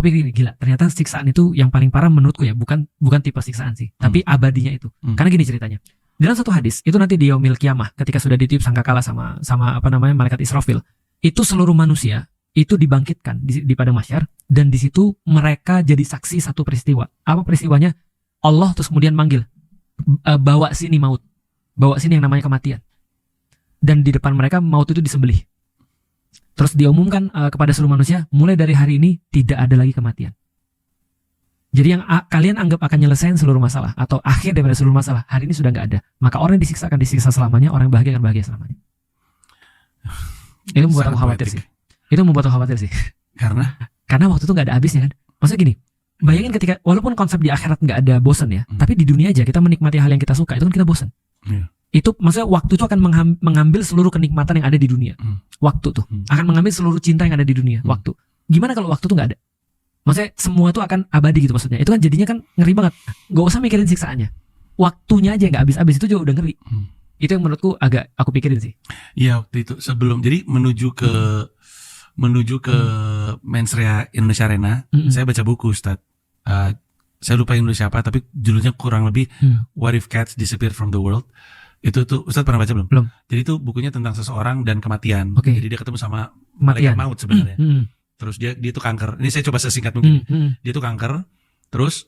Aku pikir gila, ternyata siksaan itu yang paling parah menurutku ya, bukan tipe siksaan sih, tapi abadinya itu. Karena gini ceritanya. Dalam satu hadis, itu nanti di yaumil qiyamah, ketika sudah ditiup sangkakala sama malaikat Israfil, itu seluruh manusia itu dibangkitkan di padang mahsyar, dan di situ mereka jadi saksi satu peristiwa. Apa peristiwanya? Allah terus kemudian manggil, bawa sini maut, bawa sini yang namanya kematian. Dan di depan mereka maut itu disembelih. Terus diumumkan kepada seluruh manusia, mulai dari hari ini tidak ada lagi kematian. Jadi yang kalian anggap akan nyelesain seluruh masalah atau akhir daripada seluruh masalah, hari ini sudah nggak ada. Maka orang yang disiksa akan disiksa selamanya, orang yang bahagia akan bahagia selamanya. Itu membuat aku khawatir sih. Itu membuat aku khawatir sih. Karena waktu itu nggak ada habisnya kan. Maksudnya gini, bayangin ketika walaupun konsep di akhirat nggak ada bosan ya, tapi di dunia aja kita menikmati hal yang kita suka, itu kan kita bosan. Itu maksudnya waktu itu akan mengambil seluruh kenikmatan yang ada di dunia. Waktu tuh akan mengambil seluruh cinta yang ada di dunia. Waktu. Gimana kalau waktu tuh nggak ada? Maksudnya semua tuh akan abadi gitu maksudnya. Itu kan jadinya kan ngeri banget. Gak usah mikirin siksaannya. Waktunya aja nggak habis-habis, itu juga udah ngeri. Itu yang menurutku agak aku pikirin sih. Iya, waktu itu sebelum jadi menuju ke Mensrea Indonesia Arena, saya baca buku, Ustadz. Saya lupa Indonesia apa, tapi judulnya kurang lebih What If Cats Disappeared from the World. Itu tuh Ustadz pernah baca belum? Belum. Jadi itu bukunya tentang seseorang dan kematian. Okay. Jadi dia ketemu sama malaikat maut sebenarnya. Terus dia tuh kanker. Ini saya coba sesingkat mungkin. Dia tuh kanker. Terus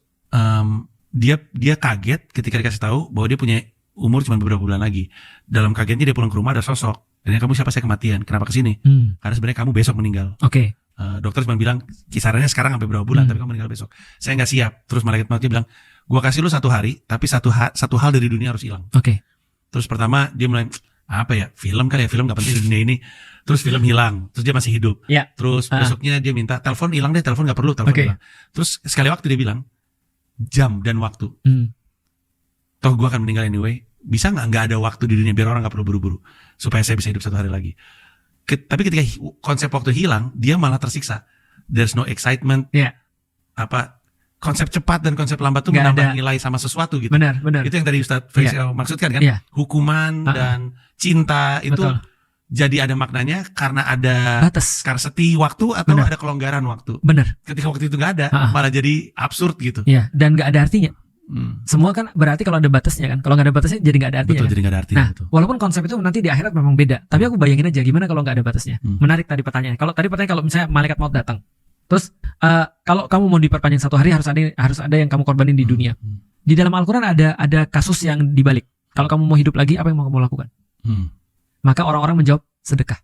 dia kaget ketika dikasih tahu bahwa dia punya umur cuma beberapa bulan lagi. Dalam kagetnya dia pulang ke rumah, ada sosok. Dan kamu siapa? Saya kematian. Kenapa kesini? Karena sebenarnya kamu besok meninggal. Oke. Dokter cuma bilang kisarannya sekarang sampai berapa bulan, tapi kamu meninggal besok. Saya nggak siap. Terus malaikat mautnya bilang, gua kasih lu 1 hari, tapi satu hal dari dunia harus hilang. Oke. Terus pertama dia mulai apa ya, film kali ya, film nggak penting di dunia ini. Terus film hilang, terus dia masih hidup. Terus besoknya dia minta telepon hilang deh, telepon nggak perlu, telepon hilang. Terus sekali waktu dia bilang jam dan waktu. Toh gue akan meninggal anyway. Bisa nggak ada waktu di dunia biar orang nggak perlu buru-buru supaya saya bisa hidup 1 hari lagi. Tapi ketika konsep waktu hilang, dia malah tersiksa. There's no excitement. Konsep cepat dan konsep lambat tuh menambah nilai sama sesuatu gitu. Benar. Itu yang tadi Ustadz Faisal maksudkan kan? Hukuman dan cinta itu jadi ada maknanya karena ada scarcity waktu atau ada kelonggaran waktu. Benar. Ketika waktu itu nggak ada, malah jadi absurd gitu. Iya, dan nggak ada artinya. Semua kan berarti kalau ada batasnya kan. Kalau nggak ada batasnya jadi nggak ada artinya. Betul, jadi nggak ada artinya. Nah, walaupun konsep itu nanti di akhirat memang beda. Tapi aku bayangin aja gimana kalau nggak ada batasnya. Menarik tadi pertanyaannya. Kalau misalnya malaikat maut datang, terus kalau kamu mau diperpanjang 1 hari harus ada yang kamu korbanin di dunia. Di dalam Al-Quran ada kasus yang dibalik. Kalau kamu mau hidup lagi, apa yang mau kamu lakukan? Maka orang-orang menjawab sedekah.